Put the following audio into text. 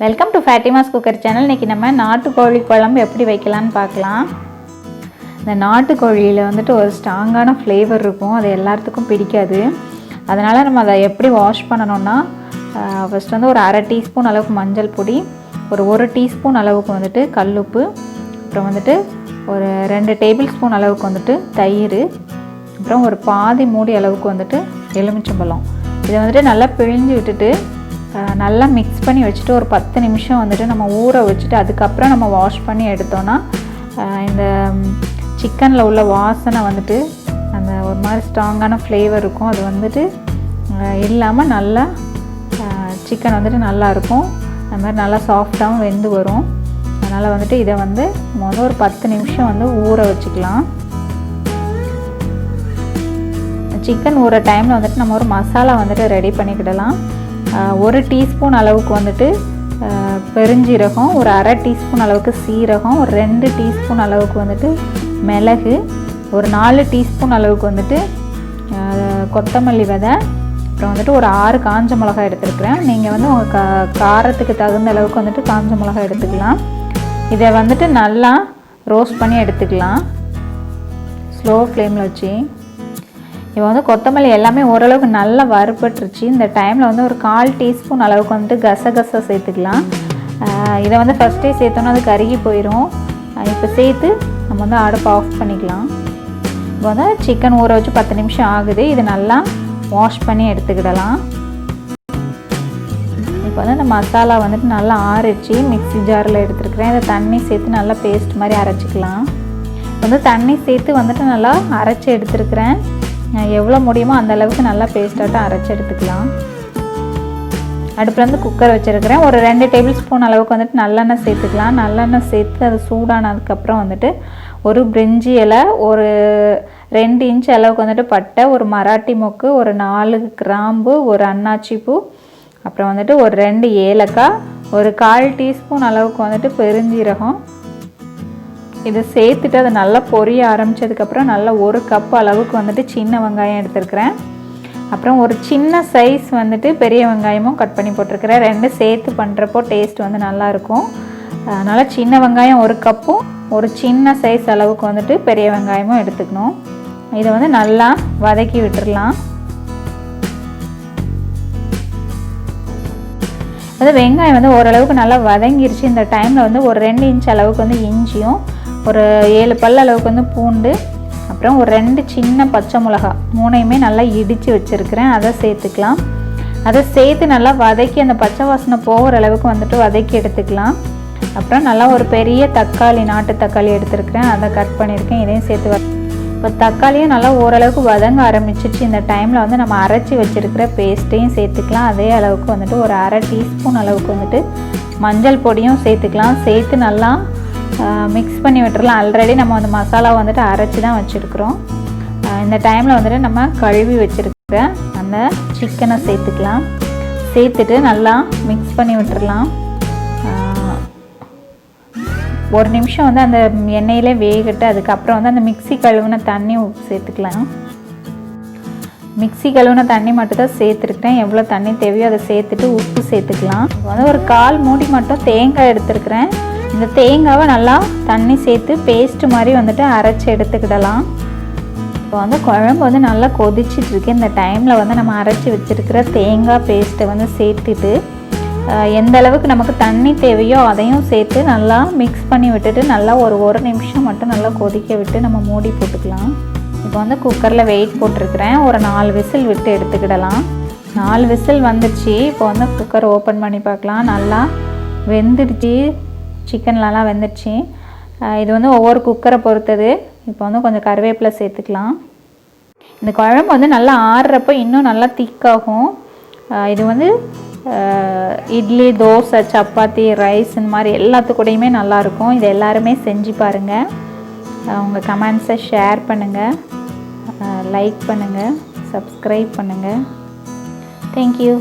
Welcome to Fatima's cooker channel. இன்றைக்கி நம்ம நாட்டுக்கோழி குழம்பு எப்படி வைக்கலான்னு பார்க்கலாம். இந்த நாட்டுக்கோழியில் வந்துட்டு ஒரு ஸ்ட்ராங்கான ஃப்ளேவர் இருக்கும், அது எல்லாத்துக்கும் பிடிக்காது. அதனால் நம்ம அதை எப்படி வாஷ் பண்ணணும்னா, ஃபஸ்ட் வந்து ஒரு அரை டீஸ்பூன் அளவுக்கு மஞ்சள் பொடி, ஒரு டீஸ்பூன் அளவுக்கு வந்துட்டு கல்லுப்பு, அப்புறம் வந்துட்டு ஒரு 2 டேபிள் ஸ்பூன் அளவுக்கு வந்துட்டு தயிர், அப்புறம் ஒரு பாதி மூடி அளவுக்கு வந்துட்டு எலுமிச்சம்பழம். இதை வந்துட்டு நல்லா பிழிஞ்சு விட்டுட்டு நல்லா மிக்ஸ் பண்ணி வச்சுட்டு ஒரு 10 நிமிஷம் வந்துட்டு நம்ம ஊற வச்சுட்டு அதுக்கப்புறம் நம்ம வாஷ் பண்ணி எடுத்தோன்னா இந்த சிக்கனில் உள்ள வாசனை வந்துட்டு அந்த ஒரு மாதிரி ஸ்ட்ராங்கான ஃப்ளேவர் இருக்கும். அது வந்துட்டு இல்லாமல் நல்லா சிக்கன் வந்துட்டு நல்லாயிருக்கும். அது மாதிரி நல்லா சாஃப்டாகவும் வெந்து வரும். அதனால் வந்துட்டு இதை வந்து ஒரு 10 நிமிஷம் வந்து ஊற வச்சுக்கலாம். சிக்கன் ஊற டைமில் வந்துட்டு நம்ம ஒரு மசாலா வந்துட்டு ரெடி பண்ணிக்கிடலாம். 1 டீஸ்பூன் அளவுக்கு வந்துட்டு பெருஞ்சீரகம், ஒரு அரை டீஸ்பூன் அளவுக்கு சீரகம், ஒரு 2 டீஸ்பூன் அளவுக்கு வந்துட்டு மிளகு, ஒரு 4 டீஸ்பூன் அளவுக்கு வந்துட்டு கொத்தமல்லி விதை, அப்புறம் வந்துட்டு ஒரு 6 காஞ்ச மிளகாய் எடுத்துருக்குறேன். நீங்கள் வந்து உங்கள் காரத்துக்கு தகுந்த அளவுக்கு வந்துட்டு காஞ்ச மிளகாய் எடுத்துக்கலாம். இதை வந்துட்டு நல்லா ரோஸ்ட் பண்ணி எடுத்துக்கலாம் ஸ்லோ ஃப்ளேமில் வச்சு. இப்போ வந்து கொத்தமல்லி எல்லாமே ஓரளவுக்கு நல்லா வறுபட்டுருச்சு. இந்த டைமில் வந்து ஒரு 1/4 டீஸ்பூன் அளவுக்கு வந்துட்டு கசகசா சேர்த்துக்கலாம். இதை வந்து ஃபஸ்ட்டே சேர்த்தோன்னா அது கருகி போயிடும். இப்போ சேர்த்து நம்ம வந்து அடுப்பை ஆஃப் பண்ணிக்கலாம். இப்போ வந்து சிக்கன் ஊற வச்சு 10 நிமிஷம் ஆகுது. இது நல்லா வாஷ் பண்ணி எடுத்துக்கிடலாம். இப்போ வந்து இந்த மசாலா வந்துட்டு நல்லா ஆறிச்சு. மிக்ஸி ஜாரில் எடுத்துருக்குறேன். இதை தண்ணி சேர்த்து நல்லா பேஸ்ட் மாதிரி அரைச்சிக்கலாம். வந்து தண்ணி சேர்த்து வந்துட்டு நல்லா அரைச்சி எடுத்துருக்குறேன். எவ்வளோ முடியுமோ அந்த அளவுக்கு நல்லா பேஸ்ட்டாட்டம் அரைச்சி எடுத்துக்கலாம். அடுப்பில் வந்து குக்கர் வச்சுருக்கிறேன். ஒரு 2 டேபிள் ஸ்பூன் அளவுக்கு வந்துட்டு நல்லெண்ணெய் சேர்த்துக்கலாம். நல்லெண்ணெய் சேர்த்து அது சூடானதுக்கப்புறம் வந்துட்டு ஒரு பிரிஞ்சி இலை, ஒரு 2 இன்ச் அளவுக்கு வந்துட்டு பட்டை, ஒரு மராட்டி மொக்கு, ஒரு 4 கிராம்பு, ஒரு அன்னாச்சி பூ, அப்புறம் வந்துட்டு ஒரு 2 ஏலக்காய், ஒரு 1/4 டீஸ்பூன் அளவுக்கு வந்துட்டு பெருஞ்சீரகம். இதை சேர்த்துட்டு அதை நல்லா பொரிய ஆரம்பித்ததுக்கப்புறம் நல்லா 1 கப் அளவுக்கு வந்துட்டு சின்ன வெங்காயம் எடுத்துருக்கிறேன். அப்புறம் ஒரு சின்ன சைஸ் வந்துட்டு பெரிய வெங்காயமும் கட் பண்ணி போட்டிருக்கிறேன். 2 சேர்த்து பண்ணுறப்போ டேஸ்ட் வந்து நல்லாயிருக்கும். அதனால் சின்ன வெங்காயம் 1 கப்பும் ஒரு சின்ன சைஸ் அளவுக்கு வந்துட்டு பெரிய வெங்காயமும் எடுத்துக்கணும். இதை வந்து நல்லா வதக்கி விட்டுடலாம். வந்து வெங்காயம் வந்து ஓரளவுக்கு நல்லா வதங்கிருச்சு. இந்த டைமில் வந்து ஒரு 2 இன்ச் அளவுக்கு வந்து இஞ்சியும், ஒரு 7 பல் அளவுக்கு வந்து பூண்டு, அப்புறம் ஒரு 2 சின்ன பச்சை மிளகா 3யுமே நல்லா இடித்து வச்சுருக்கிறேன். அதை சேர்த்துக்கலாம். அதை சேர்த்து நல்லா வதக்கி அந்த பச்சை வாசனை போகிற அளவுக்கு வந்துட்டு வதக்கி எடுத்துக்கலாம். அப்புறம் நல்லா ஒரு பெரிய தக்காளி, நாட்டு தக்காளி எடுத்துருக்கிறேன். அதை கட் பண்ணியிருக்கேன். இதையும் சேர்த்து இப்போ தக்காளியும் நல்லா ஓரளவுக்கு வதங்க ஆரம்பிச்சிச்சு. இந்த டைமில் வந்து நம்ம அரைச்சி வச்சுருக்கிற பேஸ்ட்டையும் சேர்த்துக்கலாம். அதே அளவுக்கு வந்துட்டு ஒரு அரை டீஸ்பூன் அளவுக்கு வந்துட்டு மஞ்சள் பொடியும் சேர்த்துக்கலாம். சேர்த்து நல்லா மிக்ஸ் பண்ணி விட்டுறலாம். ஆல்ரெடி நம்ம வந்து மசாலா வந்துட்டு அரைச்சி தான் வச்சுருக்குறோம். இந்த டைமில் வந்துட்டு நம்ம கழுவி வச்சுருக்கிற அந்த சிக்கனை சேர்த்துக்கலாம். சேர்த்துட்டு நல்லா மிக்ஸ் பண்ணி விட்டுறலாம். 1 நிமிஷம் வந்து அந்த எண்ணெயிலே வேகட்டு. அதுக்கப்புறம் வந்து அந்த மிக்ஸி கழுவுன தண்ணி சேர்த்துக்கலாம். மிக்ஸி கழுவுன தண்ணி மட்டும் தான் சேர்த்துருக்கிறேன். எவ்வளோ தண்ணி தேவையோ அதை சேர்த்துட்டு உப்பு சேர்த்துக்கலாம். வந்து ஒரு 1/4 மூடி மட்டும் தேங்காய் எடுத்துருக்கிறேன். இந்த தேங்காவை நல்லா தண்ணி சேர்த்து பேஸ்ட் மாதிரி வந்துட்டு அரைச்சி எடுத்துக்கிடலாம். இப்போ வந்து குழம்பு வந்து நல்லா கொதிச்சிட்ருக்கு. இந்த டைமில் வந்து நம்ம அரைச்சி வச்சுருக்கிற தேங்காய் பேஸ்ட்டை வந்து சேர்த்துட்டு எந்த அளவுக்கு நமக்கு தண்ணி தேவையோ அதையும் சேர்த்து நல்லா மிக்ஸ் பண்ணி விட்டுட்டு நல்லா ஒரு நிமிஷம் மட்டும் நல்லா கொதிக்க விட்டு நம்ம மூடி போட்டுக்கலாம். இப்போ வந்து குக்கரில் வெயிட் போட்டிருக்கிறேன். ஒரு 4 விசில் விட்டு எடுத்துக்கிடலாம். 4 விசில் வந்துடுச்சு. இப்போ வந்து குக்கர் ஓப்பன் பண்ணி பார்க்கலாம். நல்லா வெந்துடுச்சு. சிக்கன்லலாம் வெந்துடுச்சு. இது வந்து ஒவ்வொரு குக்கரை பொறுத்தது. இப்போ வந்து கொஞ்சம் கருவேப்பிலை சேர்த்துக்கலாம். இந்த குழம்பு வந்து நல்லா ஆறுறப்போ இன்னும் நல்லா திக்காகும். இது வந்து இட்லி, தோசை, சப்பாத்தி, ரைஸ் இந்த மாதிரி எல்லாத்துக்கூடையுமே நல்லாயிருக்கும். இது எல்லாருமே செஞ்சு பாருங்கள். உங்கள் கமெண்ட்ஸை ஷேர் பண்ணுங்கள், லைக் பண்ணுங்கள், சப்ஸ்கிரைப் பண்ணுங்கள். தேங்க்யூ.